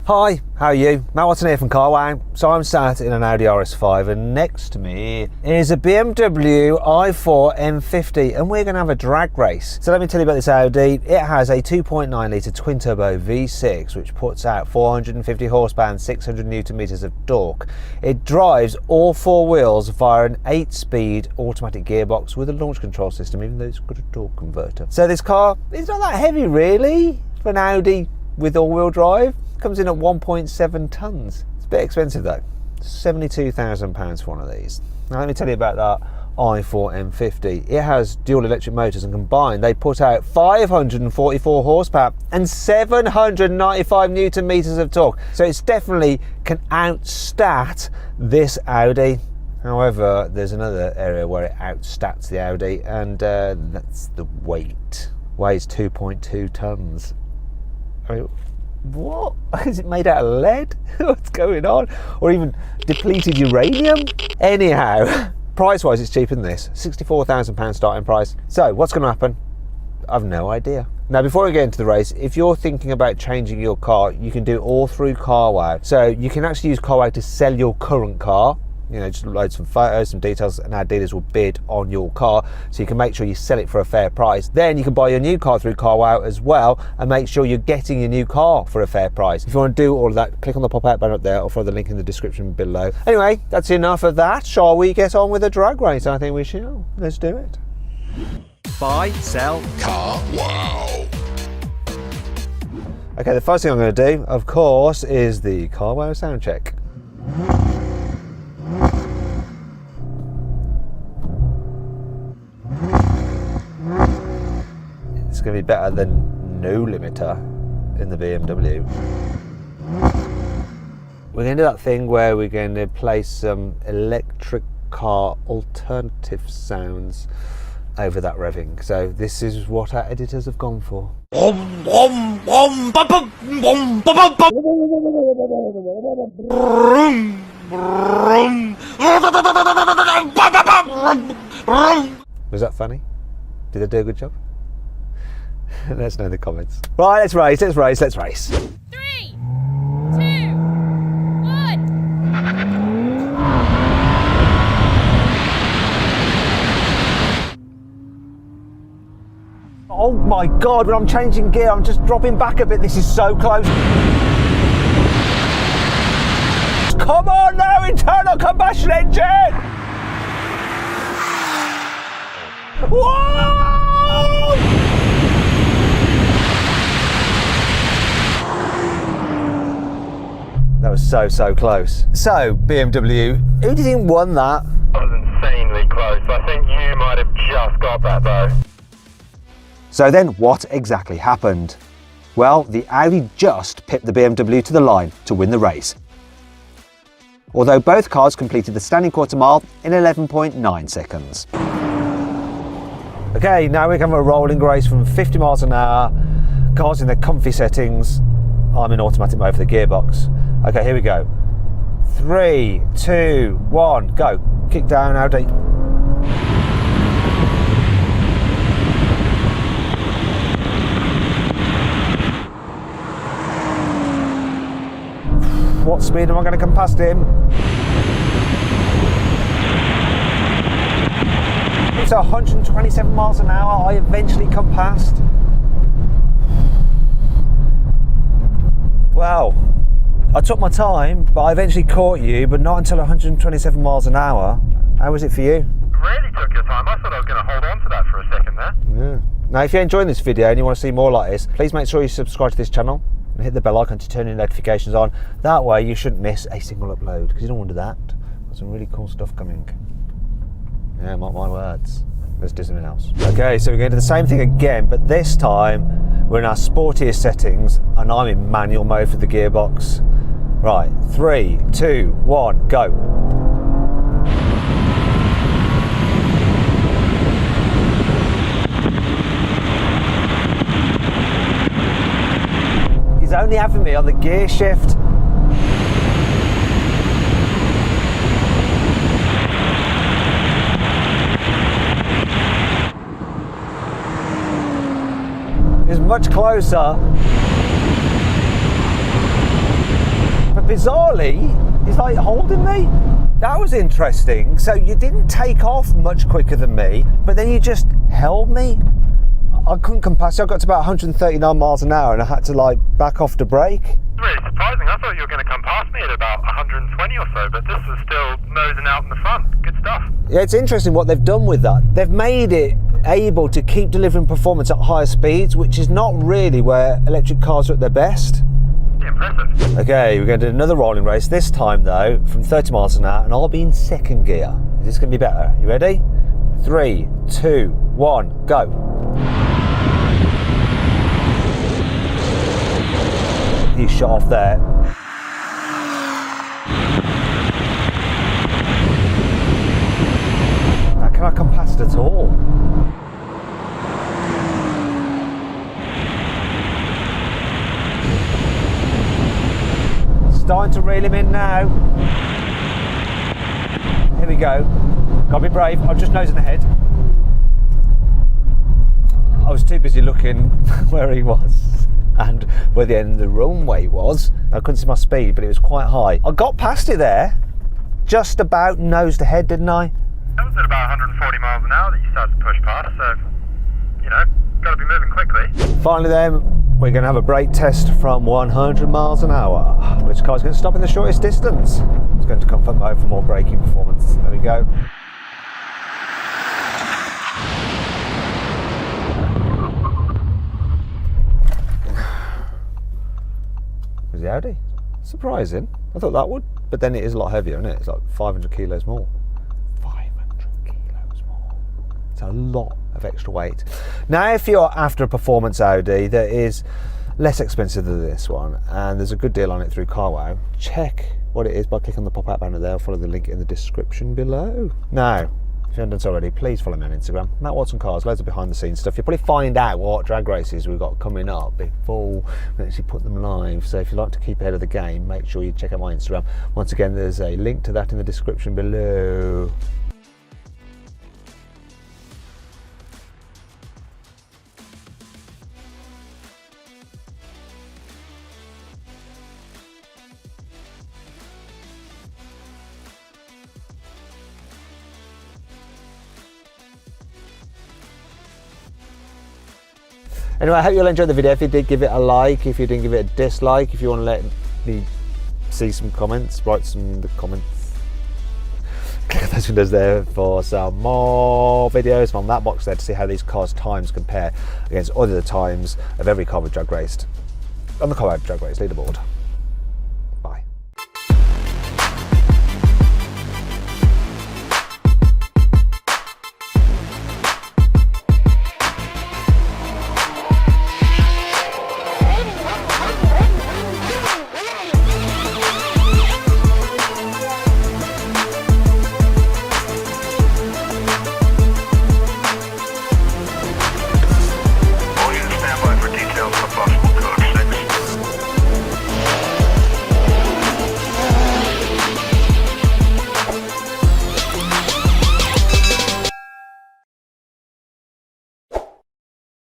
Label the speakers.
Speaker 1: Hi, how are you? Matt Watson here from Carwow. So I'm sat in an Audi RS5 and next to me is a BMW i4 M50 and we're going to have a drag race. So let me tell you about this Audi. It has a 2.9 litre twin turbo V6 which puts out 450 horsepower and 600 newton meters of torque. It drives all four wheels via an 8-speed automatic gearbox with a launch control system, even though it's got a torque converter. So this car is not that heavy really for an Audi with all-wheel drive. Comes in at 1.7 tonnes. It's a bit expensive though, £72,000 for one of these. Now let me tell you about that i4 M50. It has dual electric motors and combined they put out 544 horsepower and 795 newton meters of torque. So it's definitely can outstat this Audi. However, there's another area where it outstats the Audi and that's the weight. Weighs 2.2 tonnes. I mean, what? Is it made out of lead? What's going on? Or even depleted uranium? Anyhow, price-wise it's cheaper than this. £64,000 starting price. So what's going to happen? I've no idea. Now before we get into the race, if you're thinking about changing your car, you can do it all through Carwow. So you can actually use Carwow to sell your current car. You know, just load some photos, some details, and our dealers will bid on your car, so you can make sure you sell it for a fair price. Then you can buy your new car through Carwow as well, and make sure you're getting your new car for a fair price. If you want to do all of that, click on the pop-out button up there, or follow the link in the description below. Anyway, that's enough of that. Shall we get on with a drag race? I think we shall. Let's do it. Buy, sell, Carwow. Okay, the first thing I'm going to do, of course, is the Carwow sound check. It's going to be better than no limiter in the BMW. We're going to do that thing where we're going to play some electric car alternative sounds over that revving. So this is what our editors have gone for. Was that funny? Did I do a good job? Let us know in the comments. Right, let's race. 3, 2, 1. Oh my God, when I'm changing gear, I'm just dropping back a bit. This is so close. Come on now, internal combustion engine! Whoa! That was so close. So, BMW, who do you think won that?
Speaker 2: That was insanely close. I think you might have just got that though.
Speaker 1: So then, what exactly happened? Well, the Audi just pipped the BMW to the line to win the race. Although both cars completed the standing quarter mile in 11.9 seconds. Okay, now we're going to have a rolling race from 50 miles an hour. Cars in their comfy settings. I'm in automatic mode for the gearbox. Okay, here we go. 3, 2, 1, go. Kick down, Audi. What speed am I going to come past him? It's 127 miles an hour. I eventually come past. Wow. I took my time, but I eventually caught you, but not until 127 miles an hour. How was it for you?
Speaker 2: Really took your time. I thought I was going to hold on to that for a second there.
Speaker 1: Yeah. Now, if you're enjoying this video and you want to see more like this, please make sure you subscribe to this channel and hit the bell icon to turn your notifications on. That way you shouldn't miss a single upload, because you don't want to do that. Got some really cool stuff coming. Yeah, mark my words. Let's do something else. Okay, so we're going to do the same thing again, but this time we're in our sportiest settings and I'm in manual mode for the gearbox. Right, 3, 2, 1, go. He's only having me on the gear shift. He's much closer. bizarrely, he's like holding me. That was interesting. So you didn't take off much quicker than me, but then you just held me. I couldn't come past you. I got to about 139 miles an hour and I had to like back off the brake.
Speaker 2: It's really surprising. I thought you were going to come past me at about 120 or so, but this was still nosing out in the front. Good stuff.
Speaker 1: Yeah, it's interesting what they've done with that. They've made it able to keep delivering performance at higher speeds, which is not really where electric cars are at their best.
Speaker 2: Yeah, impressive.
Speaker 1: Okay, we're going to do another rolling race, this time though from 30 miles an hour, and I'll be in second gear. Is this going to be better? You ready? 3, 2, 1, go. He shot off there. How can I come past at all? Starting to reel him in now. Here we go. Gotta be brave. I'm just nosing ahead. I was too busy looking where he was and where the end of the runway was. I couldn't see my speed, but it was quite high. I got past it there, just about nosed ahead, didn't I?
Speaker 2: That was at about 140 miles an hour that you started to push past, so, you know, got to be moving quickly.
Speaker 1: Finally then, we're going to have a brake test from 100 miles an hour. Which car's going to stop in the shortest distance? It's going to comfort mode for more braking performance. There we go. Is the Audi? Surprising. I thought that would, but then it is a lot heavier, isn't it? It's like 500 kilos more. 500 kilos more. It's a lot of extra weight. Now, if you're after a performance Audi that is less expensive than this one, and there's a good deal on it through CarWow, check what it is by clicking on the pop-out banner there. Follow the link in the description below. Now, if you haven't done so already, please follow me on Instagram, Matt Watson Cars, loads of behind the scenes stuff. You'll probably find out what drag races we've got coming up before we actually put them live. So if you like to keep ahead of the game, make sure you check out my Instagram. Once again, there's a link to that in the description below. Anyway, I hope you'll enjoy the video. If you did, give it a like. If you didn't, give it a dislike. If you want to let me see some comments, write some in the comments. Click on those windows there for some more videos from that box there to see how these cars' times compare against other times of every car we've drag raced on the CarWow Drag Race leaderboard.